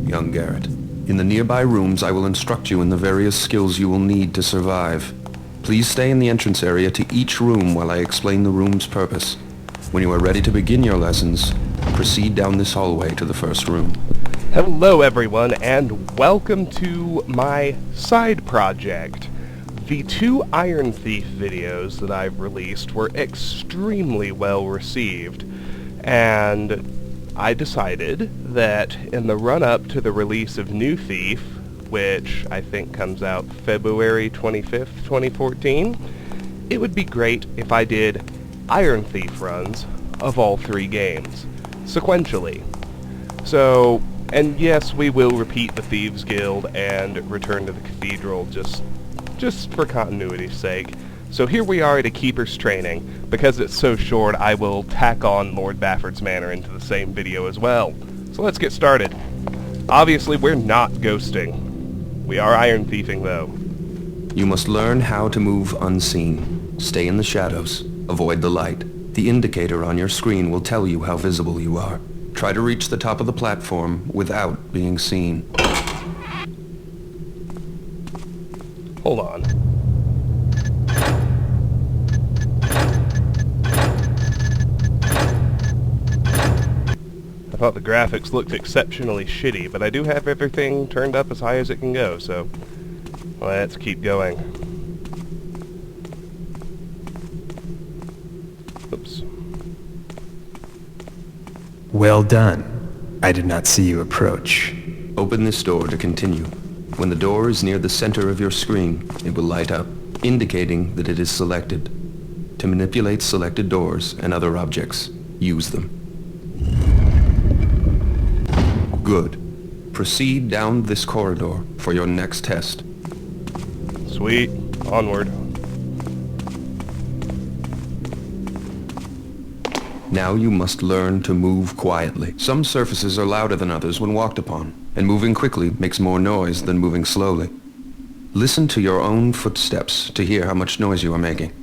young Garrett. In the nearby rooms, I will instruct you in the various skills you will need to survive. Please stay in the entrance area to each room while I explain the room's purpose. When you are ready to begin your lessons, proceed down this hallway to the first room. Hello everyone, and welcome to my side project. The 2 Iron Thief videos that I've released were extremely well received, and I decided that in the run-up to the release of New Thief, which I think comes out February 25th, 2014, it would be great if I did Iron Thief runs of all 3 games, sequentially. So, and yes, we will repeat the Thieves Guild and return to the Cathedral just for continuity's sake. So here we are at a Keeper's Training. Because it's so short, I will tack on Lord Bafford's Manor into the same video as well. So let's get started. Obviously, we're not ghosting. We are iron thieving, though. You must learn how to move unseen. Stay in the shadows. Avoid the light. The indicator on your screen will tell you how visible you are. Try to reach the top of the platform without being seen. Hold on. I thought the graphics looked exceptionally shitty, but I do have everything turned up as high as it can go, so let's keep going. Oops. Well done. I did not see you approach. Open this door to continue. When the door is near the center of your screen, it will light up, indicating that it is selected. To manipulate selected doors and other objects, use them. Good. Proceed down this corridor for your next test. Sweet. Onward. Now you must learn to move quietly. Some surfaces are louder than others when walked upon, and moving quickly makes more noise than moving slowly. Listen to your own footsteps to hear how much noise you are making.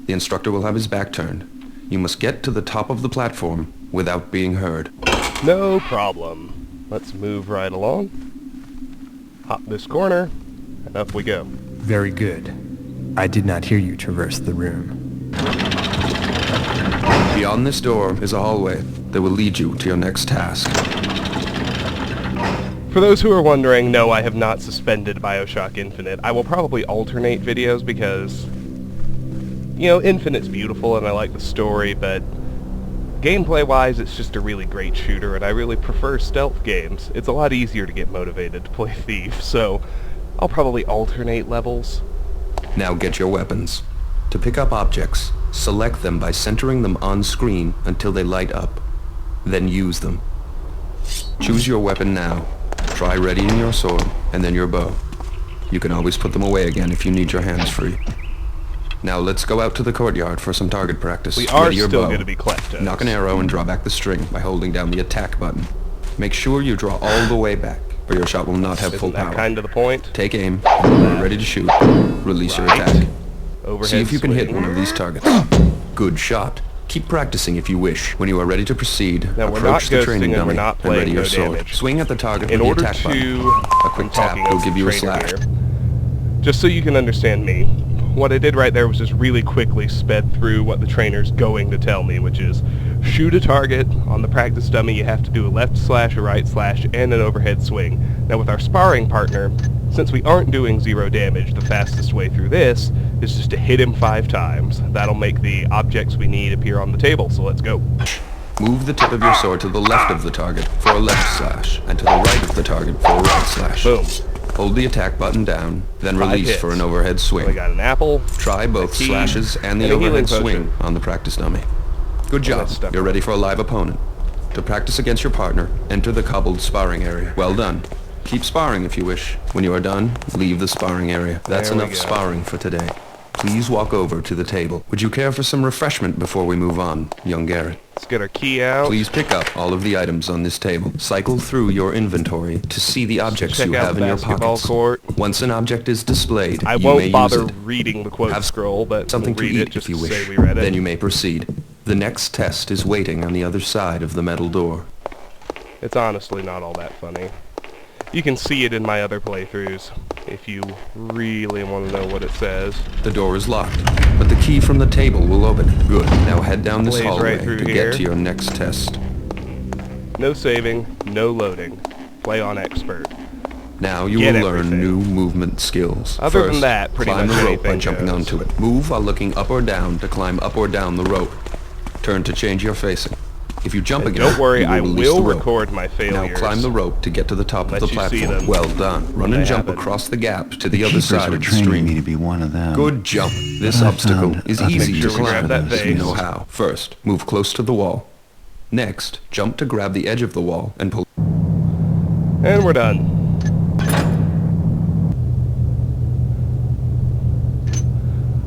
The instructor will have his back turned. You must get to the top of the platform without being heard. No problem. Let's move right along. Hop this corner, and up we go. Very good. I did not hear you traverse the room. Beyond this door is a hallway that will lead you to your next task. For those who are wondering, no, I have not suspended BioShock Infinite. I will probably alternate videos because, you know, Infinite's beautiful and I like the story, but gameplay-wise, it's just a really great shooter, and I really prefer stealth games. It's a lot easier to get motivated to play Thief, so I'll probably alternate levels. Now get your weapons. To pick up objects, select them by centering them on screen until they light up. Then use them. Choose your weapon now. Try readying your sword, and then your bow. You can always put them away again if you need your hands free. Now let's go out to the courtyard for some target practice. We are still going to be kleptos. Knock an arrow and draw back the string by holding down the attack button. Make sure you draw all the way back, or your shot will not have full power. Isn't that kind of the point? Take aim, when you're ready to shoot. Release your attack. Overhead See if you can hit swing. one of these targets. Good shot. Keep practicing if you wish. When you are ready to proceed, Now, we're approach not the training ghosting and we're dummy not and playing ready your no sword. damage. Swing at the target In with the order attack button. to... A quick I'm tap talking will as give you a trainer slash. here. Just so you can understand me, what I did right there was just really quickly sped through what the trainer's going to tell me, which is shoot a target. On the practice dummy, you have to do a left slash, a right slash, and an overhead swing. Now with our sparring partner, since we aren't doing 0 damage, the fastest way through this is just to hit him 5 times. That'll make the objects we need appear on the table, so let's go. Move the tip of your sword to the left of the target for a left slash, and to the right of the target for a right slash. Boom. Hold the attack button down, then 5 release hits. for an overhead swing. We got an apple. Try both a key, slashes and the and a healing overhead swing potion. on the practice dummy. Good job. that's stuck You're ready for a live opponent. To practice against your partner, enter the cobbled sparring area. Well done. Keep sparring if you wish. When you are done, leave the sparring area. That's There we enough go. sparring for today. Please walk over to the table. Would you care for some refreshment before we move on, young Garrett? Let's get our key out. Please pick up all of the items on this table. Cycle through your inventory to see the objects Check you out have the in your basketball pockets. court. Once an object is displayed, I you may won't use bother it. reading the quote Have scroll, but Something we'll to read eat it just if you to wish. say we read it. Then you may proceed. The next test is waiting on the other side of the metal door. It's honestly not all that funny. You can see it in my other playthroughs, if you really want to know what it says. The door is locked, but the key from the table will open it. Good. Now head down this Blaze hallway right through to here. get to your next test. No saving, no loading. Play on expert. Now you Get will learn everything. new movement skills. Other than First, that, pretty climb much the rope by anything jumping goes. onto it. Move while looking up or down to climb up or down the rope. Turn to change your facing. If you jump And again, don't worry, you will I release will the rope. record my Now failures. climb the rope to get to the top of Let the you see platform. them Well done. Run when and they jump happen. across the gap to the other Keepers side were of the training stream. me to be one of them. Good jump. This But I obstacle found is other easy to Make sure we climb. grab that if you vase. know how. First, move close to the wall. Next, jump to grab the edge of the wall and pull. And we're done.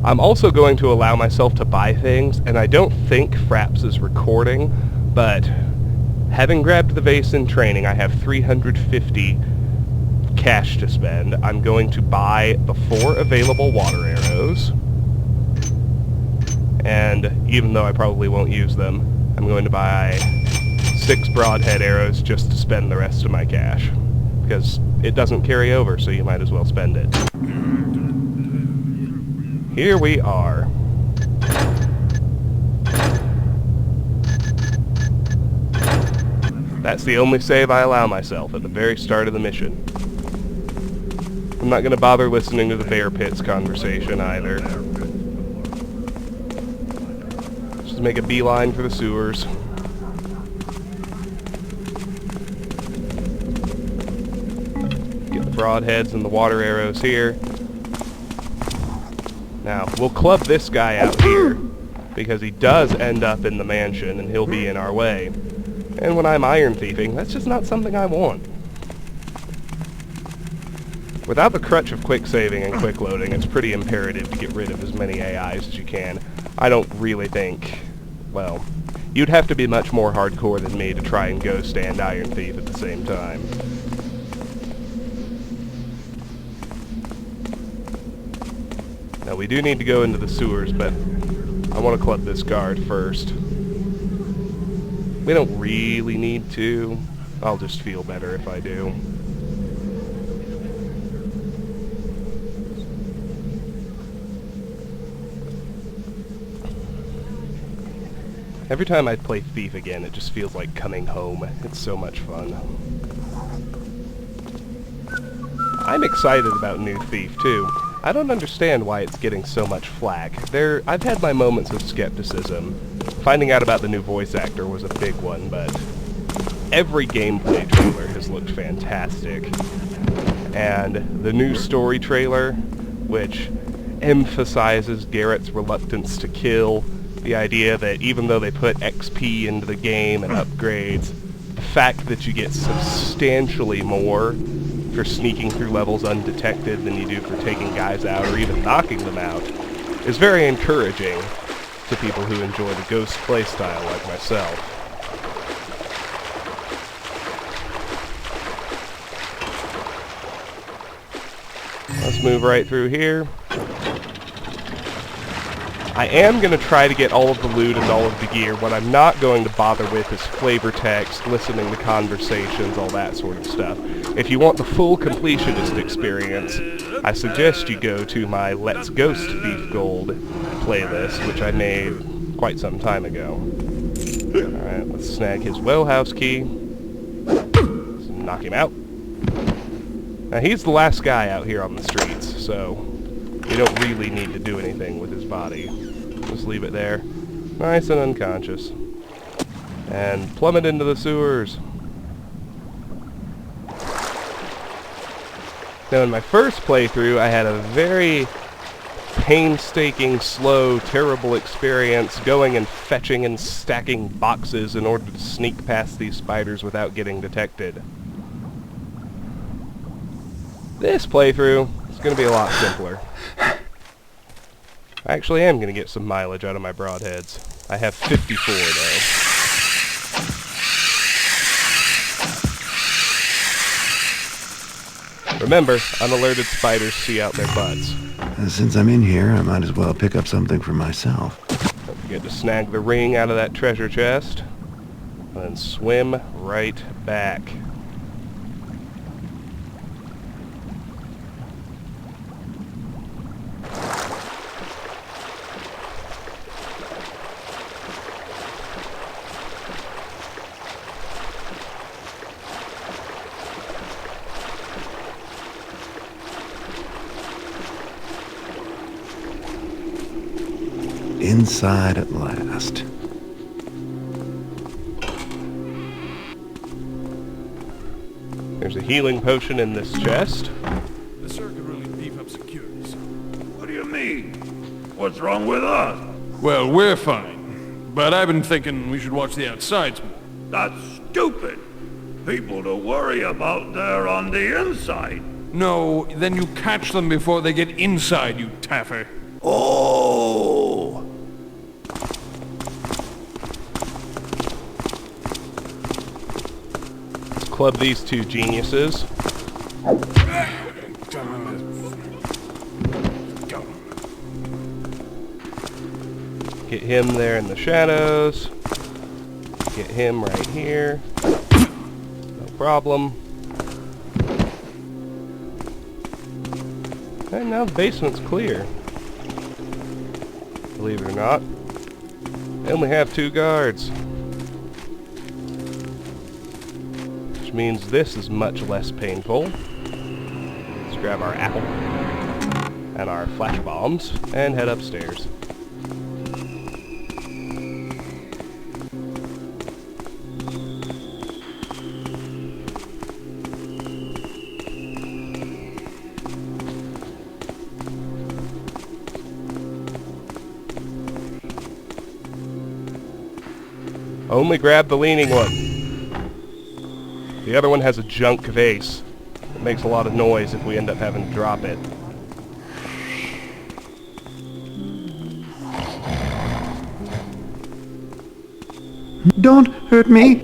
I'm also going to allow myself to buy things, and I don't think Fraps is recording, but having grabbed the vase in training, I have 350 cash to spend. I'm going to buy the 4 available water arrows, and even though I probably won't use them, I'm going to buy 6 broadhead arrows just to spend the rest of my cash, because it doesn't carry over, so you might as well spend it. Here we are. That's the only save I allow myself at the very start of the mission. I'm not going to bother listening to the bear pits conversation either. Just make a beeline for the sewers. Get the broadheads and the water arrows here. Now, we'll club this guy out here, because he does end up in the mansion, and he'll be in our way. And when I'm iron thieving, that's just not something I want. Without the crutch of quick saving and quick loading, it's pretty imperative to get rid of as many AIs as you can. I don't really think... well, you'd have to be much more hardcore than me to try and ghost and iron thief at the same time. Now, we do need to go into the sewers, but I want to club this guard first. We don't really need to. I'll just feel better if I do. Every time I play Thief again, it just feels like coming home. It's so much fun. I'm excited about New Thief, too. I don't understand why it's getting so much flack. I've had my moments of skepticism. Finding out about the new voice actor was a big one, but every gameplay trailer has looked fantastic. And the new story trailer, which emphasizes Garrett's reluctance to kill, the idea that even though they put XP into the game and upgrades, the fact that you get substantially more for sneaking through levels undetected than you do for taking guys out or even knocking them out is very encouraging to people who enjoy the ghost playstyle like myself. Let's move right through here. I am going to try to get all of the loot and all of the gear. What I'm not going to bother with is flavor text, listening to conversations, all that sort of stuff. If you want the full completionist experience, I suggest you go to my Let's Ghost Thief Gold playlist, which I made quite some time ago. Alright, let's snag his wellhouse key. Let's knock him out. Now, he's the last guy out here on the streets, so we don't really need to do anything with his body. Just leave it there, nice and unconscious. And plummet into the sewers. Now, in my first playthrough, I had a very painstaking, slow, terrible experience going and fetching and stacking boxes in order to sneak past these spiders without getting detected. This playthrough is going to be a lot simpler. I actually am going to get some mileage out of my broadheads. I have 54 though. Remember, unalerted spiders see out their butts. Since I'm in here, I might as well pick up something for myself. Don't forget to snag the ring out of that treasure chest, and then swim right back. inside at last. There's a healing potion in this chest. The sir could really beef up security. What do you mean? What's wrong with us? Well, we're fine. But I've been thinking we should watch the outsides more. That's stupid. People to worry about there on the inside. No, then you catch them before they get inside, you taffer. Oh! Let's club these two geniuses. Get him there in the shadows. Get him right here. No problem. And now the basement's clear. Believe it or not. They only have 2 guards. Which means this is much less painful. Let's grab our apple and our flash bombs and head upstairs. Only grab the leaning one. The other one has a junk vase. It makes a lot of noise if we end up having to drop it. Don't hurt me!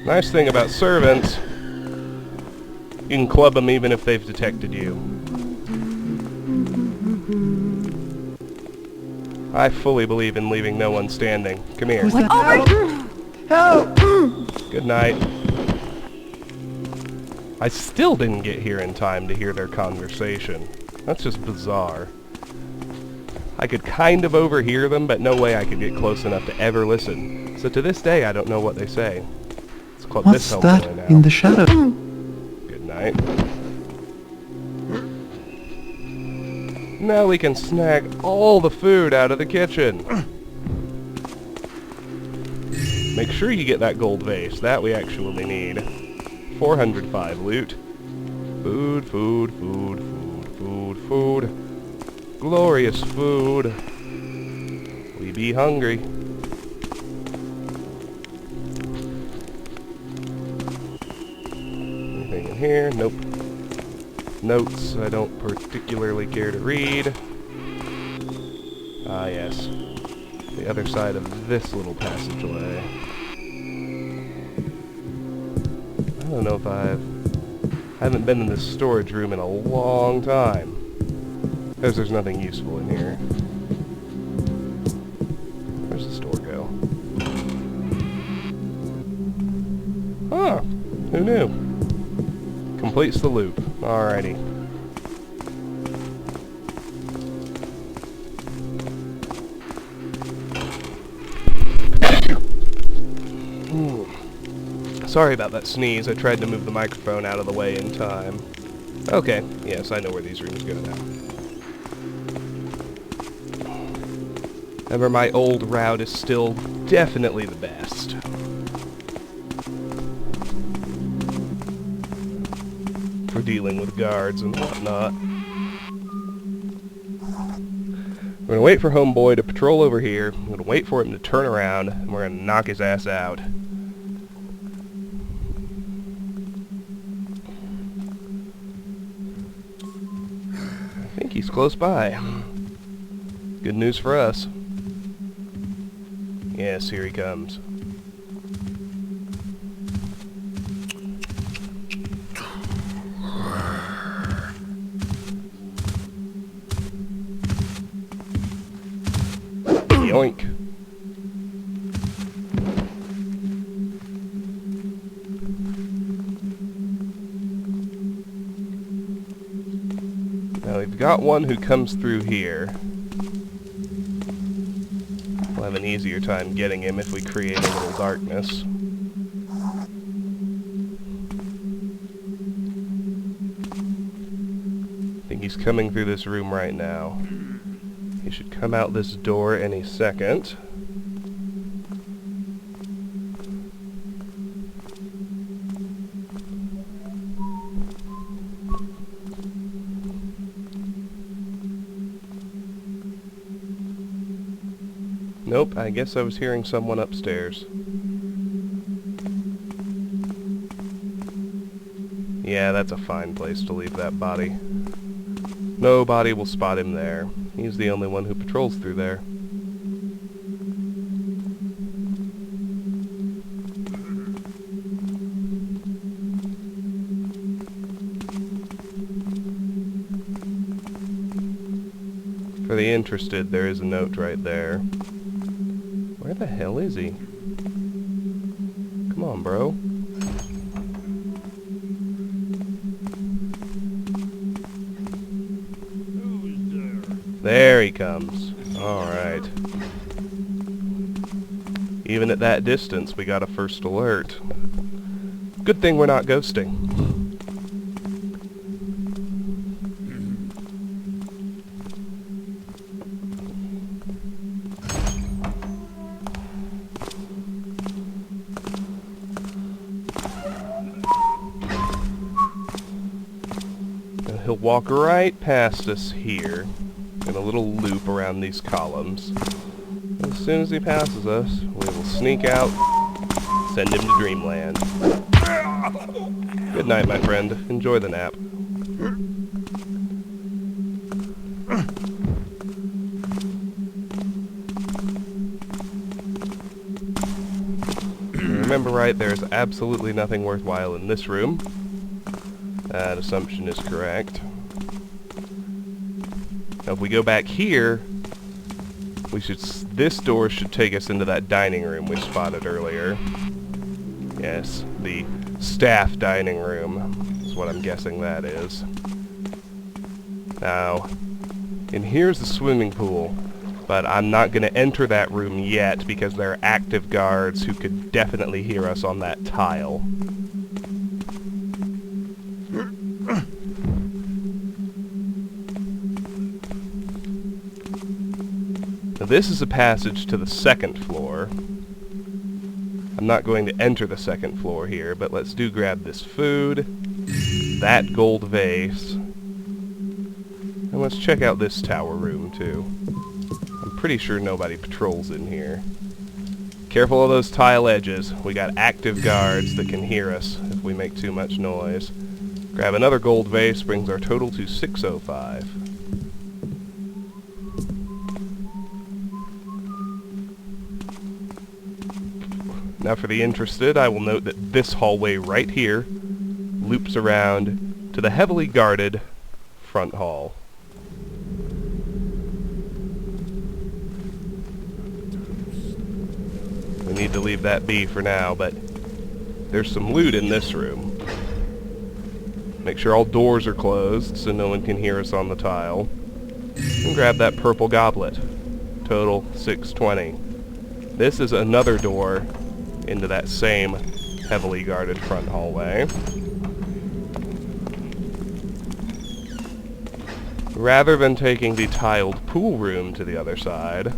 Nice thing about servants, you can club them even if they've detected you. I fully believe in leaving no one standing. Come here. Help! Good night. I still didn't get here in time to hear their conversation. That's just bizarre. I could kind of overhear them, but no way I could get close enough to ever listen. So to this day, I don't know what they say. Let's club this What's that homeboy now. in the shadow? Good night. Now we can snag all the food out of the kitchen. Make sure you get that gold vase. That we actually need. 405 loot. Food, food, food, food, food, food. Glorious food. We be hungry. Anything in here? Nope. Notes I don't particularly care to read. Ah, yes. The other side of this little passageway. I don't know if I haven't been in this storage room in a long time. Because there's nothing useful in here. Where's the store go? Ah, who knew? Completes the loop. Alrighty. Sorry about that sneeze. I tried to move the microphone out of the way in time. Okay, yes, I know where these rooms go now. Remember, my old route is still definitely the best. For dealing with guards and whatnot. We're gonna wait for Homeboy to patrol over here. I'm gonna wait for him to turn around, and we're gonna knock his ass out. I think he's close by. Good news for us. Yes, here he comes. Yoink. Now we've got one who comes through here. We'll have an easier time getting him if we create a little darkness. I think he's coming through this room right now. He should come out this door any second. Nope, I guess I was hearing someone upstairs. Yeah, that's a fine place to leave that body. Nobody will spot him there. He's the only one who patrols through there. For the interested, there is a note right there. Where the hell is he? Come on, bro. There he comes. Alright. Even at that distance, we got a first alert. Good thing we're not ghosting. And he'll walk right past us here. In a little loop around these columns. As soon as he passes us, we will sneak out, send him to dreamland. Good night, my friend. Enjoy the nap. Remember right, there's absolutely nothing worthwhile in this room. That assumption is correct. Now if we go back here, this door should take us into that dining room we spotted earlier. Yes, the staff dining room is what I'm guessing that is. Now, and here's the swimming pool, but I'm not going to enter that room yet because there are active guards who could definitely hear us on that tile. Now this is a passage to the second floor. I'm not going to enter the second floor here, but let's grab this food, that gold vase, and let's check out this tower room too. I'm pretty sure nobody patrols in here. Careful of those tile edges. We got active guards that can hear us if we make too much noise. Grab another gold vase, brings our total to 605. Now for the interested, I will note that this hallway right here loops around to the heavily guarded front hall. We need to leave that be for now, but there's some loot in this room. Make sure all doors are closed so no one can hear us on the tile. And grab that purple goblet. Total 620. This is another door into that same heavily guarded front hallway. Rather than taking the tiled pool room to the other side,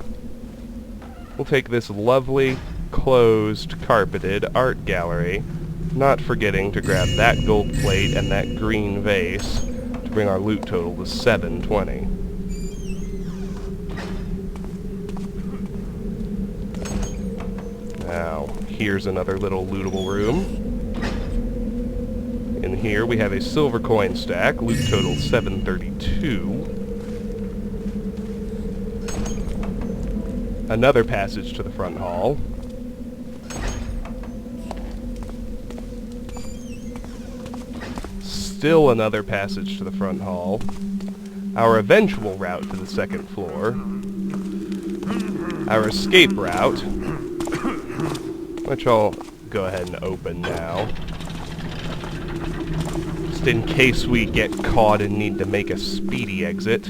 we'll take this lovely, closed, carpeted art gallery, not forgetting to grab that gold plate and that green vase to bring our loot total to 720. Now, here's another little lootable room. In here we have a silver coin stack, loot total 732. Another passage to the front hall. Still another passage to the front hall. Our eventual route to the second floor. Our escape route, which I'll go ahead and open now. Just in case we get caught and need to make a speedy exit.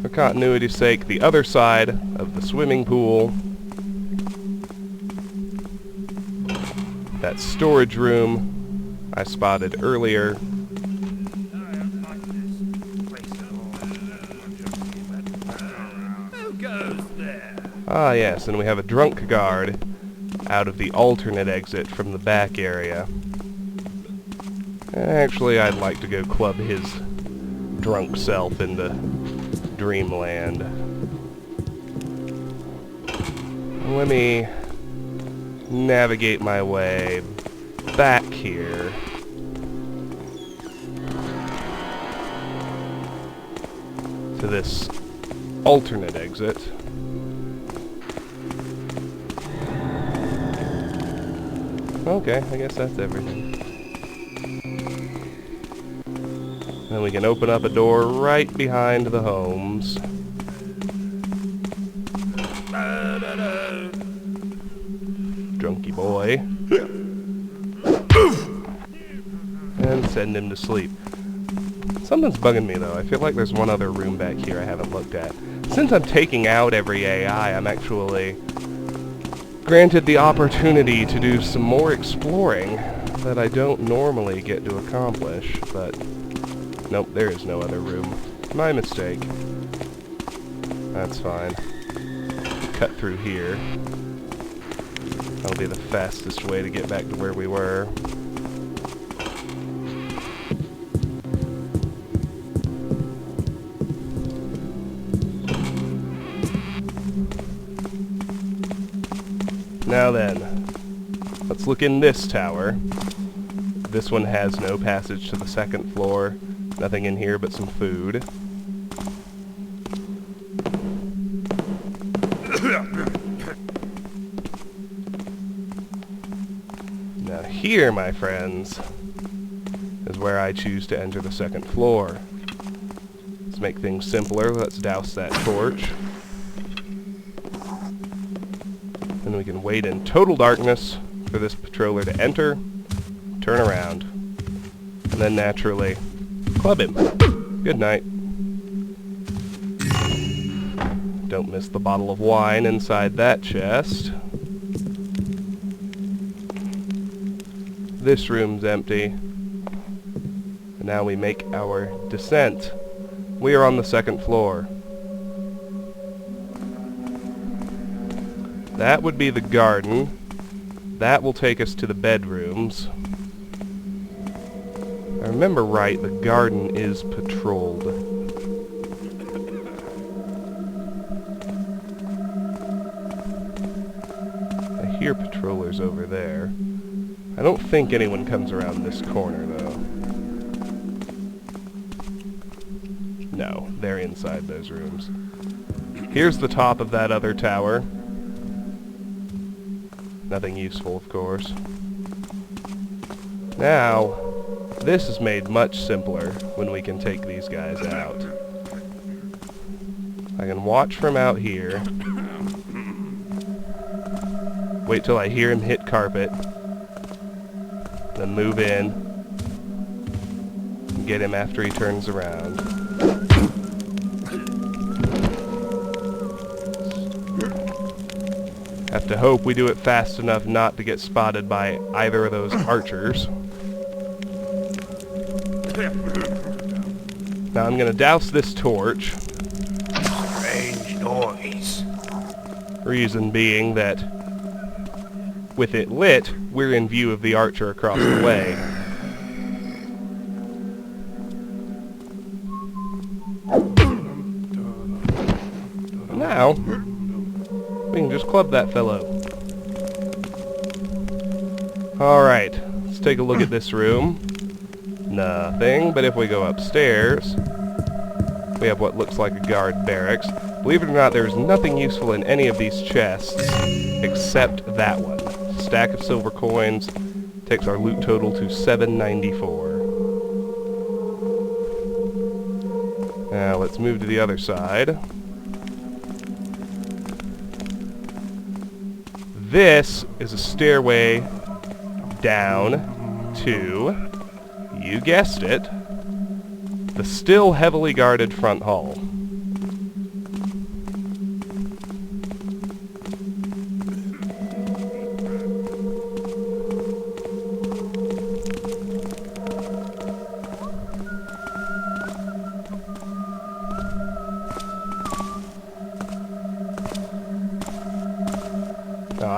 For continuity's sake, the other side of the swimming pool. That storage room I spotted earlier. Ah, yes, and we have a drunk guard out of the alternate exit from the back area. Actually, I'd like to go club his drunk self into dreamland. Let me navigate my way back here. To this alternate exit. Okay, I guess that's everything. Then we can open up a door right behind the homes. Drunky boy. And send him to sleep. Something's bugging me though. I feel like there's one other room back here I haven't looked at. Since I'm taking out every AI, I'm actually granted the opportunity to do some more exploring that I don't normally get to accomplish, but nope, there is no other room. My mistake. That's fine. Cut through here. That'll be the fastest way to get back to where we were. Now then, let's look in this tower. This one has no passage to the second floor. Nothing in here but some food. Now here, my friends, is where I choose to enter the second floor. Let's make things simpler. Let's douse that torch. Then we can wait in total darkness for this patroller to enter, turn around, and then naturally club him. Good night. Don't miss the bottle of wine inside that chest. This room's empty. And now we make our descent. We are on the second floor. That would be the garden. That will take us to the bedrooms. If I remember right, the garden is patrolled. I hear patrollers over there. I don't think anyone comes around this corner, though. No, they're inside those rooms. Here's the top of that other tower. Nothing useful, of course. Now, this is made much simpler when we can take these guys out. I can watch from out here. Wait till I hear him hit carpet. Then move in. And get him after he turns around. Have to hope we do it fast enough not to get spotted by either of those archers. Now I'm gonna douse this torch. Strange noise. Reason being that with it lit, we're in view of the archer across the way. Now, we can just club that fellow. Alright, let's take a look at this room. Nothing, but if we go upstairs, we have what looks like a guard barracks. Believe it or not, there's nothing useful in any of these chests except that one. Stack of silver coins takes our loot total to 794. Now let's move to the other side. This is a stairway down to, you guessed it, the still heavily guarded front hall.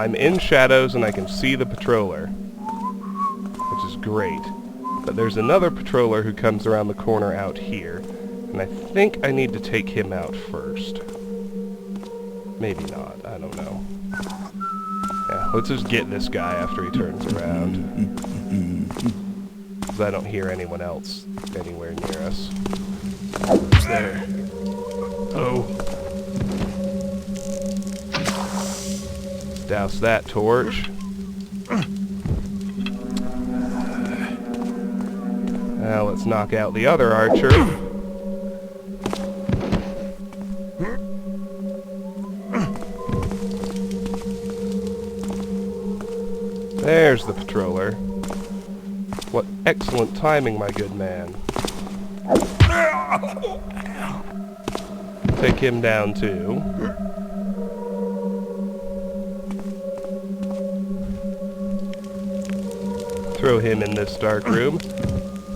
I'm in shadows and I can see the patroller, which is great. But there's another patroller who comes around the corner out here, and I think I need to take him out first. Maybe not, I don't know. Yeah, let's just get this guy after he turns around. Because I don't hear anyone else anywhere near us. Who's there? Oh. Douse that torch. Now let's knock out the other archer. There's the patroller. What excellent timing, my good man. Take him down too. Throw him in this dark room.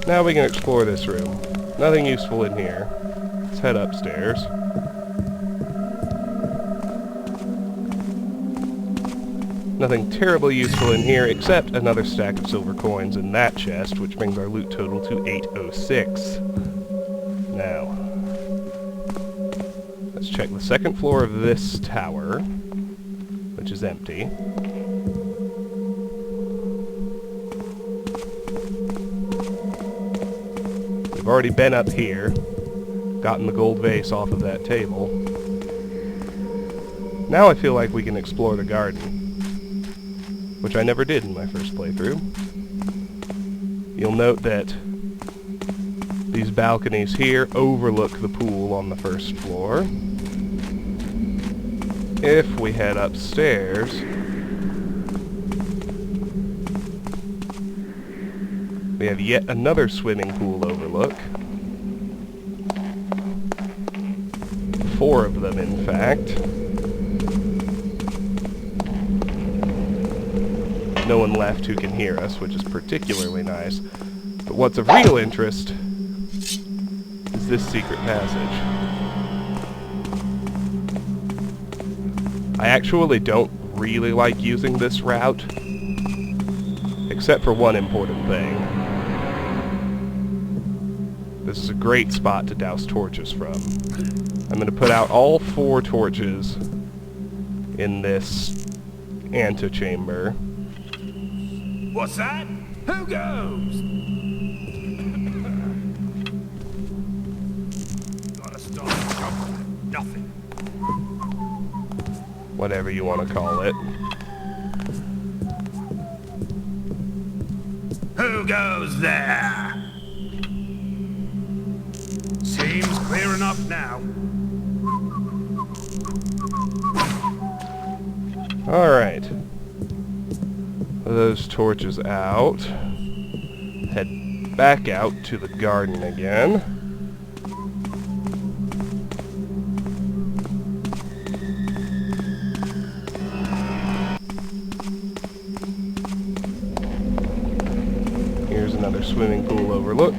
Now we can explore this room. Nothing useful in here. Let's head upstairs. Nothing terribly useful in here except another stack of silver coins in that chest, which brings our loot total to 806. Now, let's check the second floor of this tower, which is empty. We've already been up here, gotten the gold vase off of that table. Now I feel like we can explore the garden, which I never did in my first playthrough. You'll note that these balconies here overlook the pool on the first floor. If we head upstairs, we have yet another swimming pool overlook. 4 of them, in fact. No one left who can hear us, which is particularly nice. But what's of real interest is this secret passage. I actually don't really like using this route, except for one important thing. This is a great spot to douse torches from. I'm going to put out all 4 torches in this antechamber. What's that? Who goes? Gotta start jumping. Nothing. Whatever you want to call it. Who goes there? Seems clear enough now. Alright. Those torches out. Head back out to the garden again. Here's another swimming pool overlook.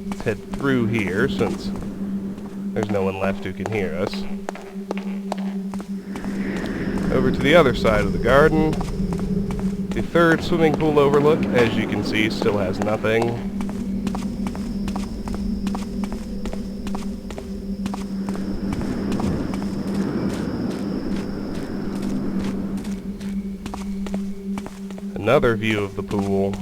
Let's head through here since there's no one left who can hear us. Over to the other side of the garden. The third swimming pool overlook, as you can see, still has nothing. Another view of the pool.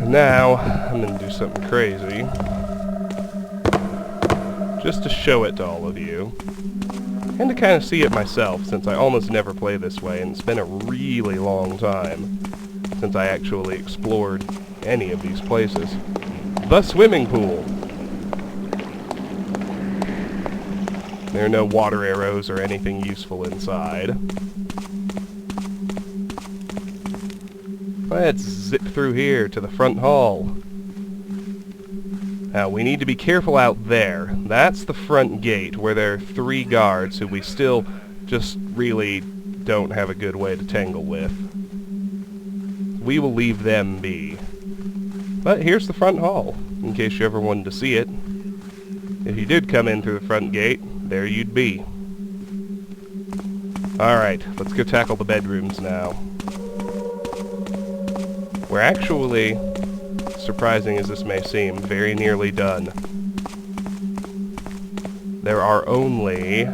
Now, I'm going to do something crazy, just to show it to all of you, and to kind of see it myself, since I almost never play this way, and it's been a really long time since I actually explored any of these places. The swimming pool! There are no water arrows or anything useful inside. Let's zip through here to the front hall. Now, we need to be careful out there. That's the front gate, where there are 3 guards who we still just really don't have a good way to tangle with. we will leave them be. But here's the front hall, in case you ever wanted to see it. If you did come in through the front gate, there you'd be. Alright, let's go tackle the bedrooms now. We're actually, surprising as this may seem, very nearly done. There are only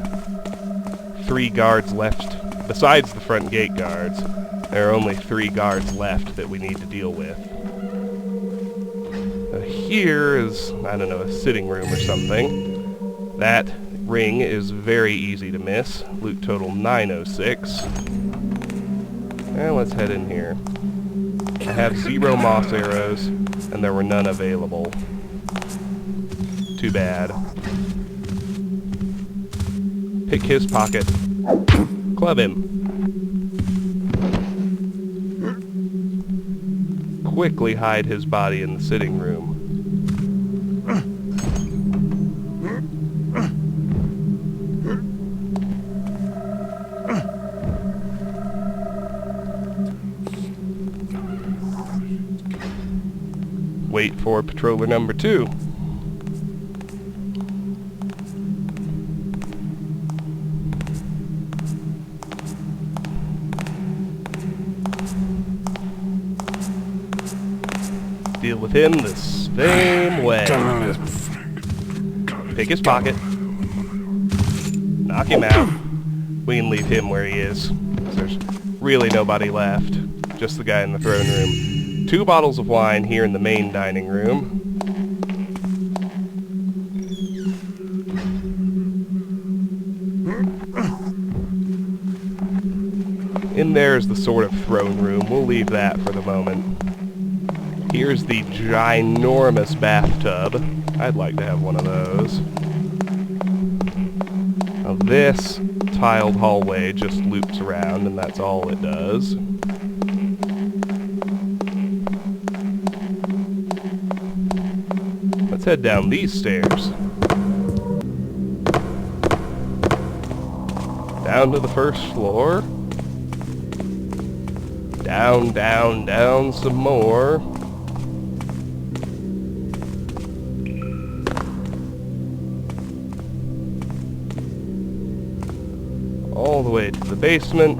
3 guards left, besides the front gate guards. There are only 3 guards left that we need to deal with. Here is, I don't know, a sitting room or something. That ring is very easy to miss. Loot total 906. And let's head in here. I have 0 moss arrows, and there were none available. Too bad. Pick his pocket. Club him. Quickly hide his body in the sitting room. Wait for patroller number 2. Deal with him the same way. Pick his pocket. Knock him out. We can leave him where he is. There's really nobody left. Just the guy in the throne room. 2 bottles of wine here in the main dining room. In there is the sort of throne room. We'll leave that for the moment. Here's the ginormous bathtub. I'd like to have one of those. Now this tiled hallway just loops around, and that's all it does. Let's head down these stairs. Down to the first floor. Down, down, down some more. All the way to the basement,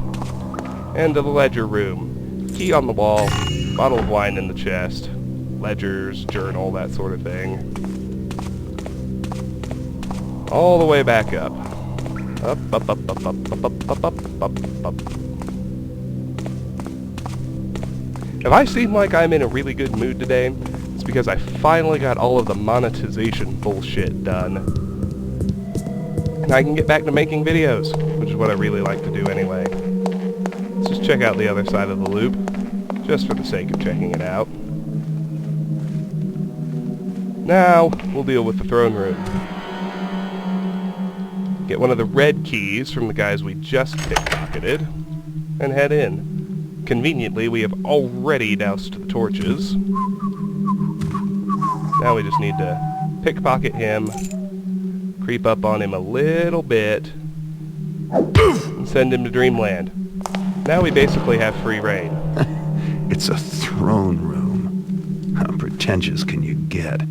and to the ledger room. Key on the wall, bottle of wine in the chest, ledgers, journal, that sort of thing. All the way back up. Up, up, up, up, up, up, up, up, up, up, up. If I seem like I'm in a really good mood today, it's because I finally got all of the monetization bullshit done. And I can get back to making videos, which is what I really like to do anyway. Let's just check out the other side of the loop, just for the sake of checking it out. Now, we'll deal with the throne room. Get one of the red keys from the guys we just pickpocketed, and head in. Conveniently, we have already doused the torches. Now we just need to pickpocket him, creep up on him a little bit, and send him to Dreamland. Now we basically have free reign. It's a throne room. How pretentious can you get?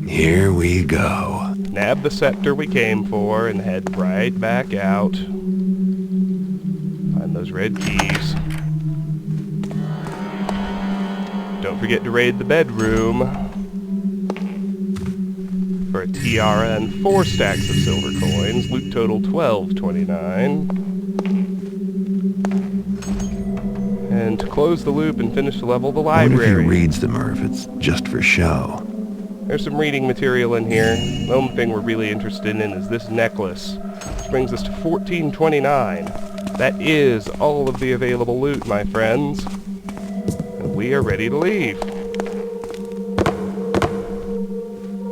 Here we go. Nab the scepter we came for and head right back out. Find those red keys. Don't forget to raid the bedroom for a tiara and 4 stacks of silver coins. Loot total 1229. And to close the loop and finish the level, the I wonder if library. he reads them or if it's just for show. There's some reading material in here. The only thing we're really interested in is this necklace, which brings us to 1429. That is all of the available loot, my friends. And we are ready to leave.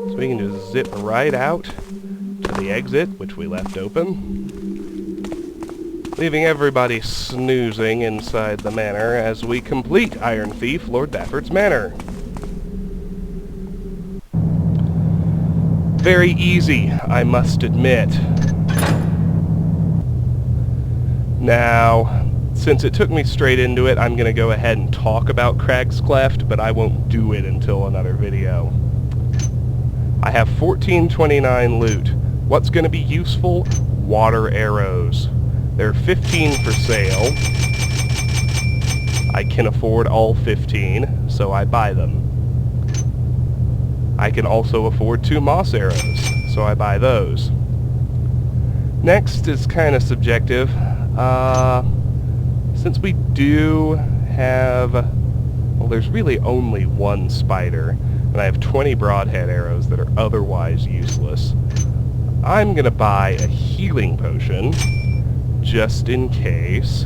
So we can just zip right out to the exit, which we left open, leaving everybody snoozing inside the manor as we complete Iron Thief, Lord Bafford's Manor. Very easy, I must admit. Now, since it took me straight into it, I'm going to go ahead and talk about Crag's Cleft, but I won't do it until another video. I have 1429 loot. What's going to be useful? Water arrows. There are 15 for sale. I can afford all 15, so I buy them. I can also afford 2 moss arrows, so I buy those. Next is kind of subjective. Since we do have... well, there's really only 1 spider, and I have 20 broadhead arrows that are otherwise useless. I'm gonna buy a healing potion, just in case,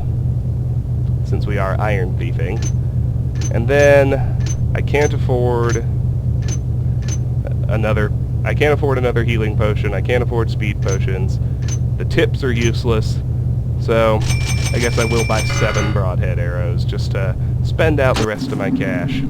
since we are iron thieving. And then I can't afford another healing potion. I can't afford speed potions. The tips are useless, so I guess I will buy 7 broadhead arrows just to spend out the rest of my cash.